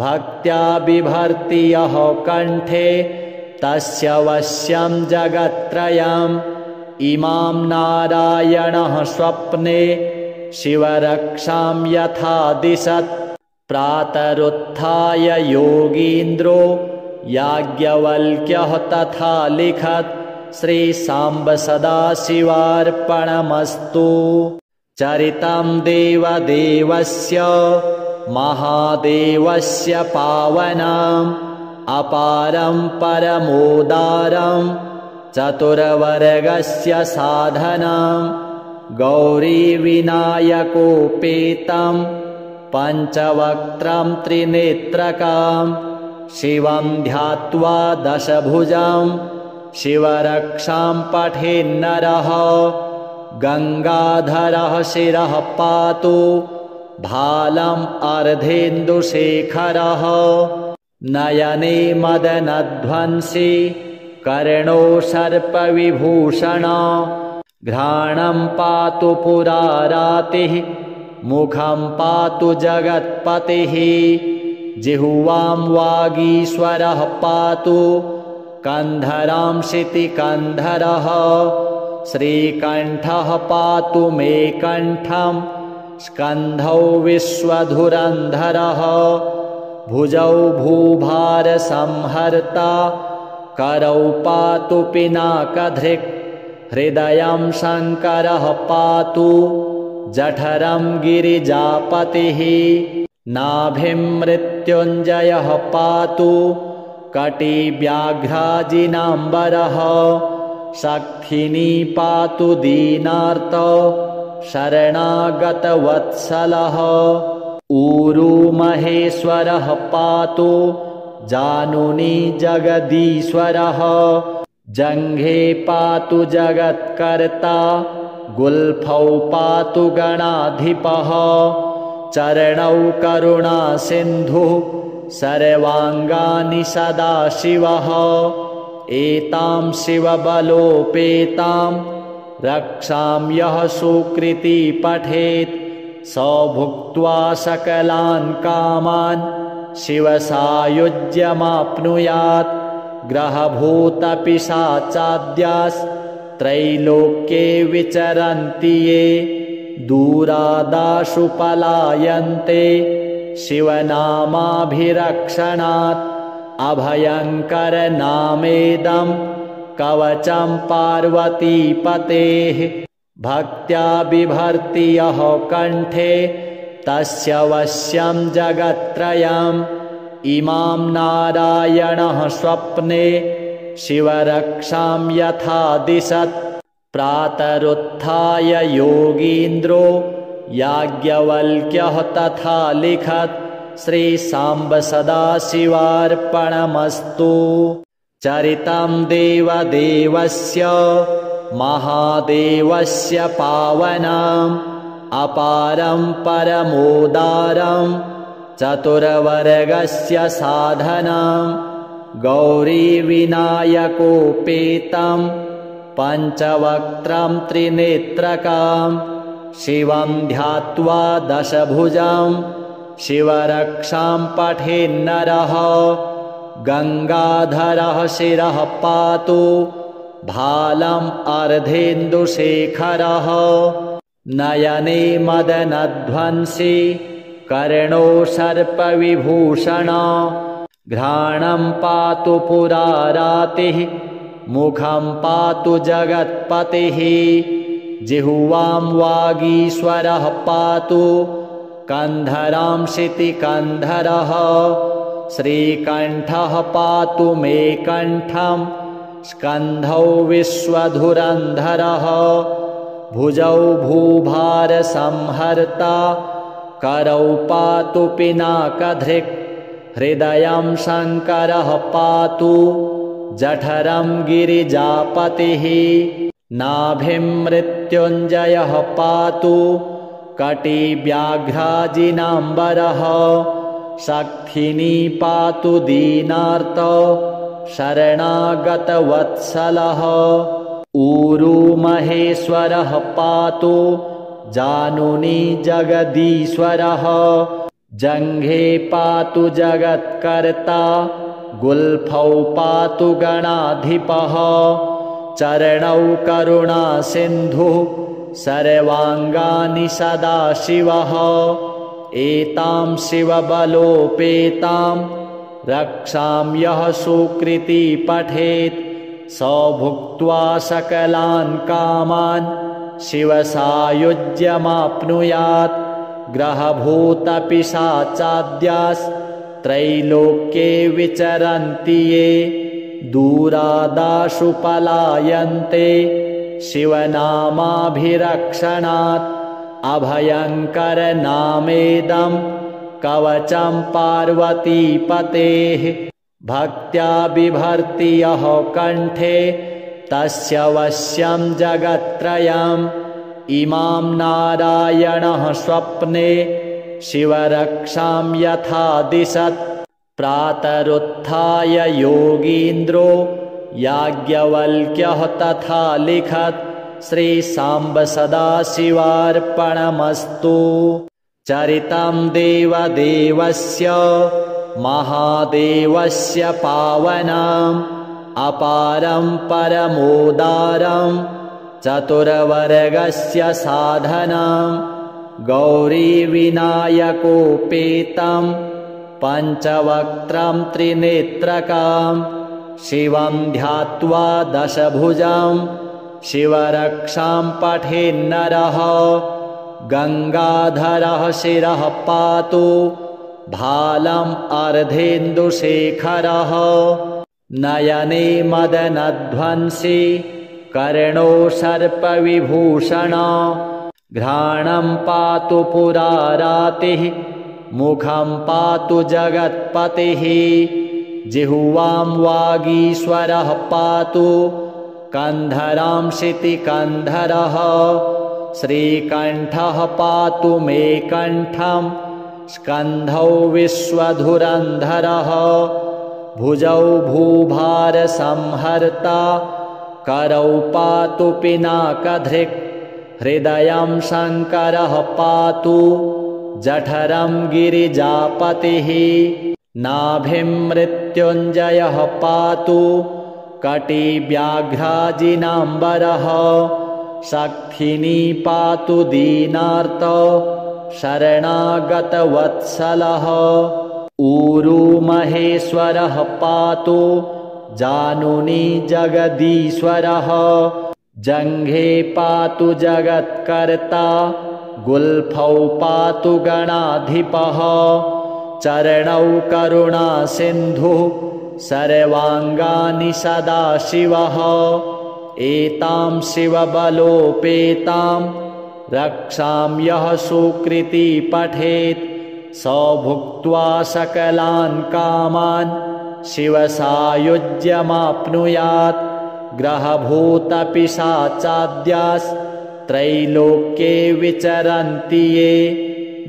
भक्त्या बिभर्ति यः कण्ठे तस्य वश्यं जगत्त्रयम् इमां नारायणः स्वप्ने शिवरक्षां यथा दिशत् प्रातरुत्थाय योगीन्द्रो याज्ञवल्क्यः तथा लिखत् श्रीसाम्ब सदाशिवार्पणमस्तु। चरितं देवदेवस्य महादेवस्य पावनम् अपारं परमोदारं चतुर्वर्गस्य साधनं गौरीविनायकोपेतं पञ्चवक्त्रं त्रिनेत्रकं शिवं ध्यात्वा दशभुजं शिवरक्षां पठेन्नरः गङ्गाधरः शिरः पातु भालम् अर्धेन्दुशेखरः नयने मदनध्वंसी कर्णो सर्पविभूषण घ्राणं पातु पुरारातिः मुखं पातु जगत्पतिः जिह्वां वागीश्वरः पातु कन्धरां शितिकन्धरः श्रीकण्ठः पातु मे कण्ठं स्कन्धौ विश्वधुरन्धरः भुजौ भूभारसंहर्ता करौ पातु पिनाकधृक् हृदयं शङ्करः पातु जठरं गिरिजापतिः नाभिं मृत्युञ्जयः पातु कटिव्याघ्राजिनाम्बरः शक्थिनी पातु दीनार्तो शरणागतवत्सलः ऊरू महेश्वरः पातु जानुनी जगदीश्वरः जङ्घे पातु जगत्कर्ता गुल्फौ पातु गणाधिपः चरणौ करुणासिन्धुः सर्वाङ्गानि सदाशिवः एतां शिवबलोपेतां रक्षां यः सुकृती पठेत् स भुक्त्वा सकलान् कामान् शिवसायुज्यमाप्नुयात् ग्रहभूतपिशाचाद्यास्त्रैलोक्ये विचरन्ति ये दूरादाशु पलायन्ते शिवनामाभिरक्षणात् अभयङ्करनामेदं कवचं पार्वतीपतेः भक्त्या बिभर्ति यः कण्ठे तस्य वश्यं जगत्त्रयम् इमां नारायणः स्वप्ने शिवरक्षां यथा दिशत् प्रातरुत्थाय योगीन्द्रो याज्ञवल्क्यः तथा लिखत् श्रीसाम्ब सदाशिवार्पणमस्तु। चरितं देवदेवस्य महादेवस्य पावनम् अपारं परमोदारं चतुर्वर्गस्य साधनं गौरीविनायकोपेतं पञ्चवक्त्रं त्रिनेत्रकं शिवं ध्यात्वा दशभुजं शिवरक्षां पठेन्नरः गङ्गाधरः शिरः पातु भालम् अर्धेन्दुशेखरः नयने मदनध्वंसी कर्णो सर्पविभूषण घ्राणं पातु पुरारातिः मुखं पातु जगत्पतिः जिह्वां वागीश्वरः पातु कन्धरांशिति कन्धरः श्रीकण्ठः पातु मे कण्ठं स्कन्धौ विश्वधुरन्धरः भुजौ भूभारसंहर्ता करौ पातु पिनाकधृक् हृदयं शङ्करः पातु जठरं गिरिजापतिः नाभिं मृत्युञ्जयः पातु कटिव्याघ्राजिनाम्बरः शक्थिनी पातु दीनार्तो शरणागतवत्सलः ऊरू महेश्वरः पातु जानुनी जगदीश्वरः जङ्घे पातु जगत्कर्ता गुल्फौ पातु गणाधिपः चरणौ करुणासिन्धुः सर्वाङ्गानि सदाशिवः एतां शिवबलोपेतां रक्षां यः सुकृती पठेत् स भुक्त्वा सकलान् कामान् शिवसायुज्यमाप्नुयात् ग्रहभूतपिशाचाद्यास्त्रैलोक्ये विचरन्ति ये दूरादाशु पलायन्ते शिवनामाभिरक्षणात् अभयङ्करनामेदं कवचं पार्वतीपतेः भक्त्या बिभर्ति यः कण्ठे तस्य वश्यं जगत्त्रयम् इमां नारायणः स्वप्ने शिवरक्षां यथा दिशत् प्रातरुत्थाय योगीन्द्रो याज्ञवल्क्यः तथा लिखत् श्रीसाम्ब सदाशिवार्पणमस्तु। चरितं देवदेवस्य महादेवस्य पावनम् अपारं परमोदारं चतुर्वर्गस्य साधनं गौरीविनायकोपेतं पञ्चवक्त्रं त्रिनेत्रकं शिवं ध्यात्वा दशभुजं शिवरक्षां पठेन्नरः गङ्गाधरः शिरः पातु भालम् अर्धेन्दुशेखरः नयने मदनध्वंसी कर्णो सर्पविभूषण घ्राणं पातु पुरारातिः मुखं पातु जगत्पतिः जिह्वां वागीश्वरः पातु कन्धरांशिति कन्धरः श्रीकण्ठः पातु मे कण्ठं स्कन्धौ विश्वधुरन्धरः भुजौ भूभारसंहर्ता करौ पातु पिनाकधृक् हृदयं शङ्करः पातु जठरं गिरिजापतिः नाभिं मृत्युञ्जयः पातु कटिव्याघ्राजिनाम्बरः शक्थिनी पातु दीनार्तो शरणागतवत्सलः ऊरू महेश्वरः पातु जानुनी जगदीश्वरः जङ्घे पातु जगत्कर्ता गुल्फौ पातु गणाधिपः चरणौ करुणासिन्धुः सर्वाङ्गानि सदाशिवः एतां शिवबलोपेतां रक्षां यः सुकृती पठेत् स भुक्त्वा सकलान् कामान् शिवसायुज्यमाप्नुयात् ग्रहभूतपिशाचाद्यास्त्रैलोक्ये विचरन्ति ये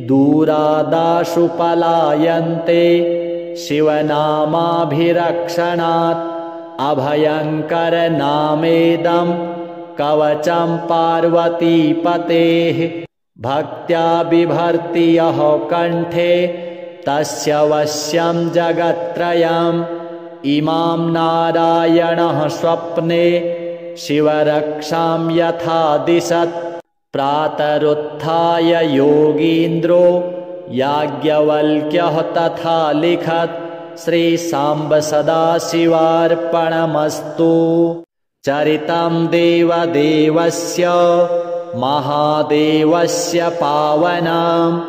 दूरादाशु पलायन्ते शिवनामाभिरक्षणात् अभयङ्करनामेदं कवचं पार्वतीपतेः भक्त्या बिभर्ति यः कण्ठे तस्य वश्यं जगत्त्रयम् इमां नारायणः स्वप्ने शिवरक्षां यथा दिशत् प्रातरुत्थाय योगीन्द्रो याज्ञवल्क्यः तथा लिखत् श्रीसाम्ब सदाशिवार्पणमस्तु। चरितं देवदेवस्य महादेवस्य पावनम्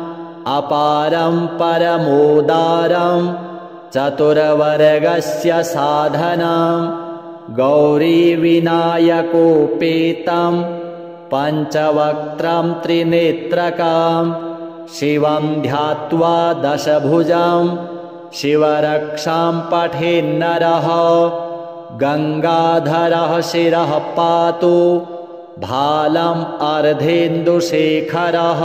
अपारं परमोदारं चतुर्वर्गस्य साधनं गौरीविनायकोपेतं पञ्चवक्त्रं त्रिनेत्रकं शिवं ध्यात्वा दशभुजं शिवरक्षां पठेन्नरः गङ्गाधरः शिरः पातु भालम् अर्धेन्दुशेखरः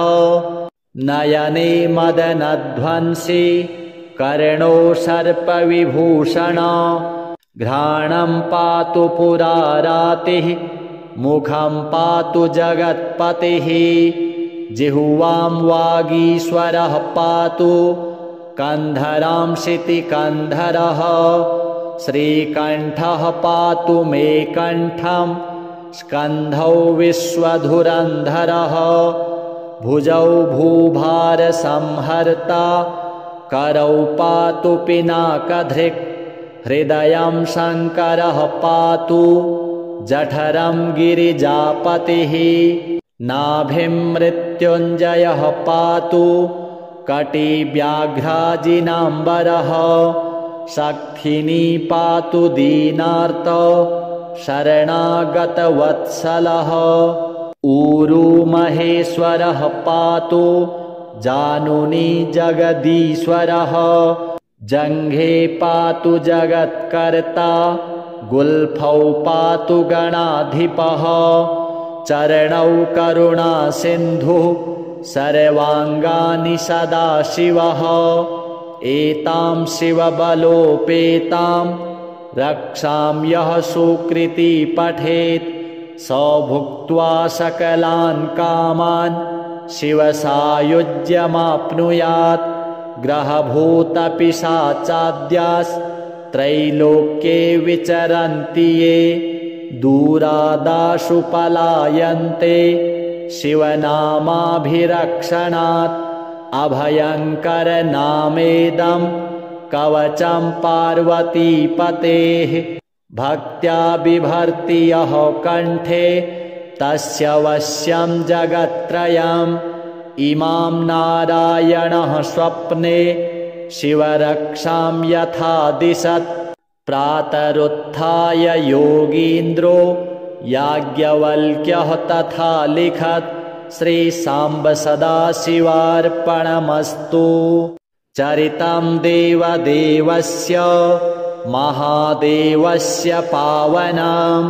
नयने मदनध्वंसी कर्णो सर्पविभूषण घ्राणं पातु पुरारातिः मुखं पातु जगत्पतिः जिह्वां वागीश्वरः पातु कन्धरां शितिकन्धरः श्रीकण्ठः पातु मे कण्ठं स्कन्धौ विश्वधुरन्धरः भुजौ भूभारसंहर्ता करौ पातु पिनाकधृक् हृदयं शङ्करः पातु जठरं गिरिजापतिः नाभिं मृत्युञ्जयः पातु कटिव्याघ्राजिनाम्बरः शक्थिनी पातु दीनार्तो शरणागतवत्सलः ऊरू महेश्वरः पातु जानुनी जगदीश्वरः जङ्घे पातु जगत्कर्ता गुल्फौ पातु गणाधिपः चरणौ करुणासिन्धुः सर्वाङ्गानि सदाशिवः एतां शिवबलोपेतां रक्षां यः सुकृती पठेत् स भुक्त्वा सकलान् कामान् शिवसायुज्यमाप्नुयात् ग्रहभूतपिशाचाद्यास्त्रैलोक्ये विचरन्ति ये दूरादाशु पलायन्ते शिवनामाभिरक्षणात् अभयङ्करनामेदं कवचं पार्वतीपतेः भक्त्या बिभर्ति यः कण्ठे तस्य वश्यं जगत्त्रयम् इमां नारायणः स्वप्ने शिवरक्षां यथा दिशत् प्रातरुत्थाय योगीन्द्रो याज्ञवल्क्यः तथा लिखत् श्रीसाम्ब सदाशिवार्पणमस्तु। चरितं देवदेवस्य महादेवस्य पावनम्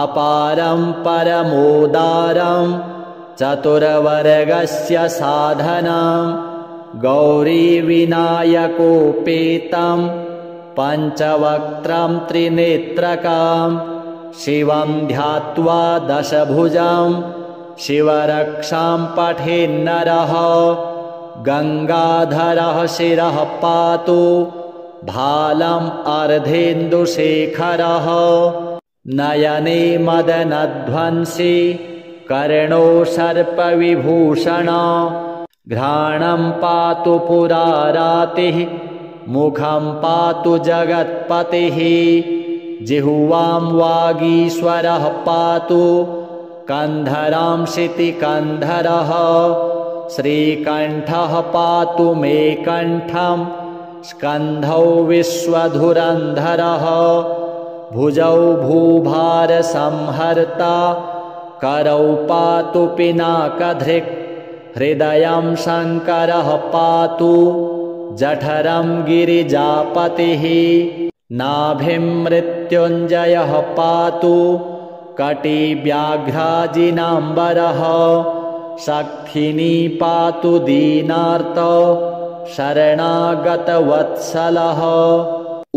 अपारं परमोदारं चतुर्वर्गस्य साधनं गौरीविनायकोपेतं पञ्चवक्त्रं त्रिनेत्रकं शिवं ध्यात्वा दशभुजं शिवरक्षां पठेन्नरः गङ्गाधरः शिरः पातु भालम् अर्धेन्दुशेखरः नयने मदनध्वंसी कर्णो सर्पविभूषण घ्राणं पातु पुरारातिः मुखं पातु जगत्पतिः जिह्वां वागीश्वरः पातु कन्धरां शितिकन्धरः श्रीकण्ठः पातु मे कण्ठं स्कन्धौ विश्वधुरन्धरः भुजौ भूभारसंहर्ता करौ पातु पिनाकधृक् हृदयं शङ्करः पातु जठरं गिरिजापतिः नाभिं मृत्युञ्जयः पातु कटिव्याघ्राजिनाम्बरः शक्थिनी पातु दीनार्तो शरणागतवत्सलः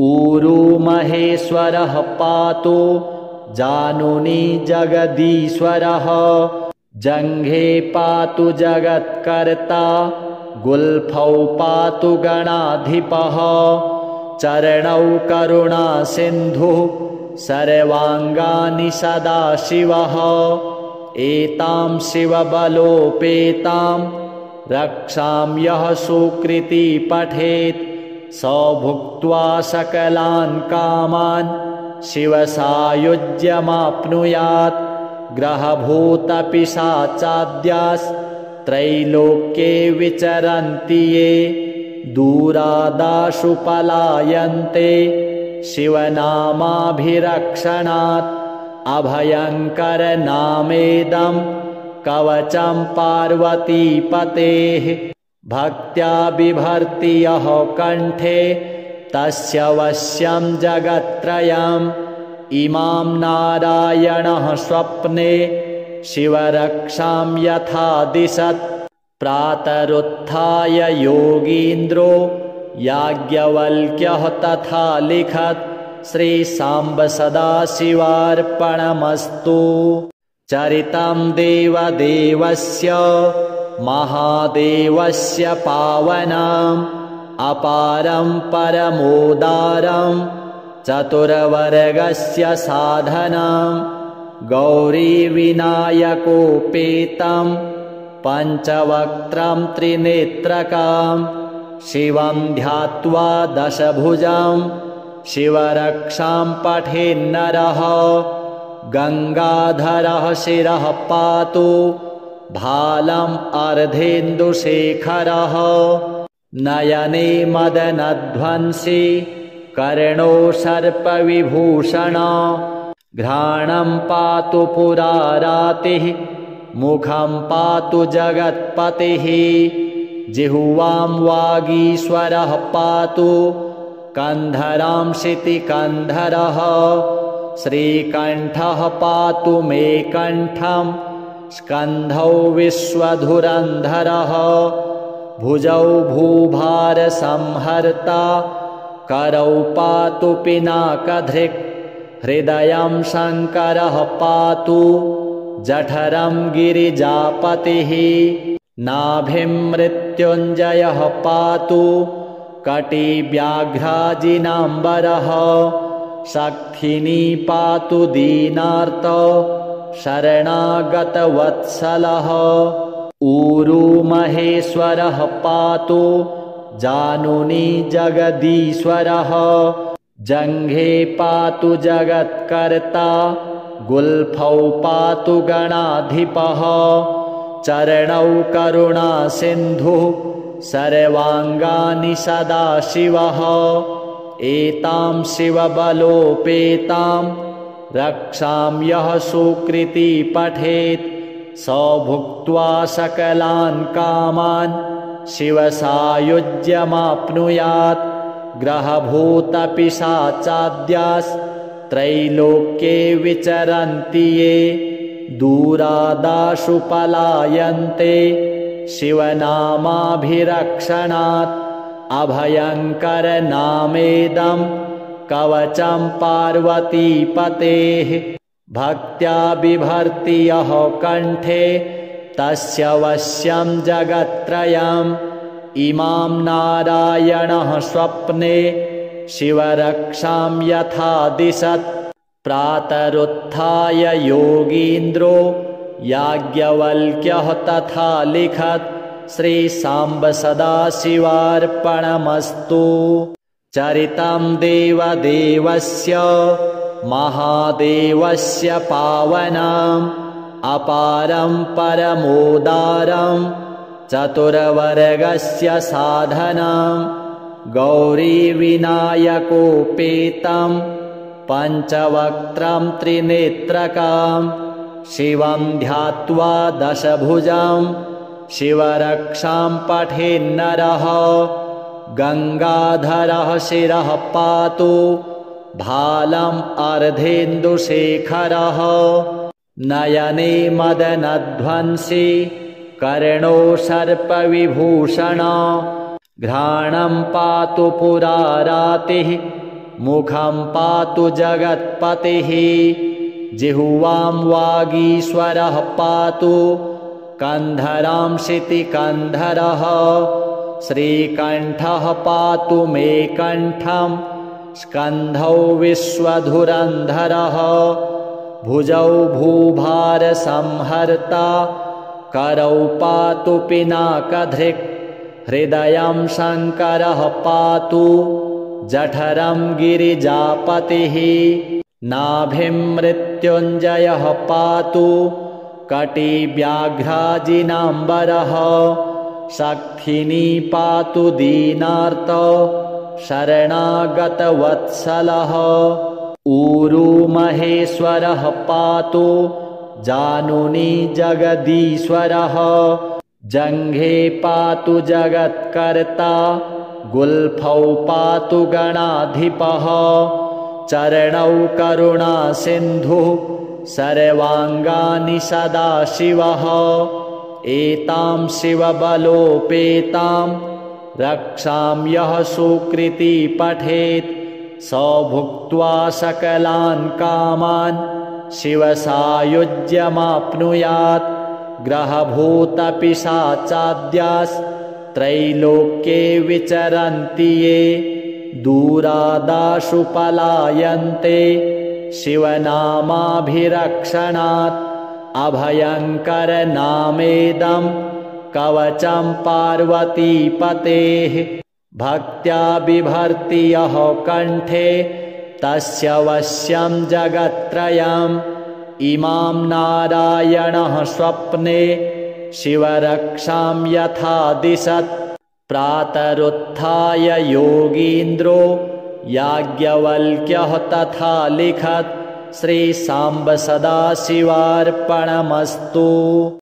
ऊरू महेश्वरः पातु जानुनी जगदीश्वरः जङ्घे पातु जगत्कर्ता गुल्फौ पातु गणाधिपः चरणौ करुणासिन्धुः सर्वाङ्गानि सदाशिवः एतां शिवबलोपेतां रक्षां यः सुकृती पठेत् स भुक्त्वा सकलान् कामान् शिवसायुज्यमाप्नुयात् ग्रहभूतपिशाचाद्यास्त्रैलोक्ये विचरन्ति ये दूरादाशु पलायन्ते शिवनामाभिरक्षणात् अभयङ्करनामेदं कवचं पार्वतीपतेः भक्त्या बिभर्ति यः कण्ठे तस्य वश्यं जगत्त्रयम् इमां नारायणः स्वप्ने शिवरक्षां यथा दिशत् प्रातरुत्थाय योगीन्द्रो याज्ञवल्क्यः तथा लिखत् श्रीसाम्ब सदाशिवार्पणमस्तु। चरितं देवदेवस्य महादेवस्य पावनम् अपारं परमोदारं चतुर्वर्गस्य साधनं गौरीविनायकोपेतं पञ्चवक्त्रं त्रिनेत्रकं शिवं ध्यात्वा दशभुजं शिवरक्षां पठेन्नरः गङ्गाधरः शिरः पातु भालम् अर्धेन्दुशेखरः नयने मदनध्वंसी कर्णो सर्पविभूषण घ्राणं पातु पुरारातिः मुखं पातु जगत्पतिः जिह्वां वागीश्वरः पातु कन्धरां शितिकन्धरः श्रीकण्ठः पातु मे कण्ठं स्कन्धौ विश्वधुरन्धरः भुजौ भूभारसंहर्ता करौ पातु पिनाकधृक् हृदयं शङ्करः पातु जठरं गिरिजापतिः नाभिं मृत्युञ्जयः पातु कटिव्याघ्राजिनाम्बरः शक्थिनी पातु दीनार्तो शरणागतवत्सलः ऊरू महेश्वरः पातु जानुनी जगदीश्वरः जङ्घे पातु जगत्कर्ता गुल्फौ पातु गणाधिपः चरणौ करुणासिन्धुः सर्वाङ्गानि सदाशिवः एतां शिवबलोपेतां रक्षां यः सुकृती पठेत् स भुक्त्वा सकलान् कामान् शिवसायुज्यमाप्नुयात् ग्रहभूतपिशाचाद्यास्त्रैलोक्ये विचरन्ति ये दूरादाशु पलायन्ते शिवनामाभिरक्षणात् अभयङ्करनामेदं कवचं पार्वतीपतेः भक्त्या बिभर्ति यः कण्ठे तस्य वश्यं जगत्त्रयम् इमां नारायणः स्वप्ने शिवरक्षां यथा दिशत् प्रातरुत्थाय योगीन्द्रो याज्ञवल्क्यः तथा लिखत् श्रीसाम्ब सदाशिवार्पणमस्तु। चरितं देवदेवस्य महादेवस्य पावनम् अपारं परमोदारं चतुर्वर्गस्य साधनं गौरीविनायकोपेतं पञ्चवक्त्रं त्रिनेत्रकं शिवं ध्यात्वा दशभुजं शिवरक्षां पठेन्नरः गङ्गाधरः शिरः पातु भालम् अर्धेन्दुशेखरः नयने मदनध्वंसी कर्णो सर्पविभूषण घ्राणं पातु पुरारातिः मुखं पातु जगत्पतिः जिह्वां वागीश्वरः पातु कन्धरां शितिकन्धरः श्रीकण्ठः पातु मे कण्ठं स्कन्धौ विश्वधुरन्धरः भुजौ भूभारसंहर्ता करौ पातु पिनाकधृक् हृदयं शङ्करः पातु जठरं गिरिजापतिः नाभिं मृत्युञ्जयः पातु कटिव्याघ्राजिनाम्बरः शक्थिनी पातु दीनार्तो शरणागतवत्सलः ऊरू महेश्वरः पातु जानुनी जगदीश्वरः जङ्घे पातु जगत्कर्ता गुल्फौ पातु गणाधिपः चरणौ करुणासिन्धुः सर्वाङ्गानि सदाशिवः एतां शिवबलोपेतां रक्षां यः सुकृती पठेत् स भुक्त्वा सकलान् कामान् शिवसायुज्यमाप्नुयात् ग्रहभूतपिशाचाद्यास्त्रैलोक्ये विचरन्ति ये दूरादाशु पलायन्ते शिवनामाभिरक्षणात् अभयङ्करनामेदं कवचं पार्वतीपतेः भक्त्या बिभर्ति यः कण्ठे तस्य वश्यं जगत्त्रयम् इमां नारायणः स्वप्ने शिवरक्षां यथा दिशत् प्रातरुत्थाय योगीन्द्रो याज्ञवल्क्यः तथा लिखत् श्रीसाम्ब सदाशिवार्पणमस्तु।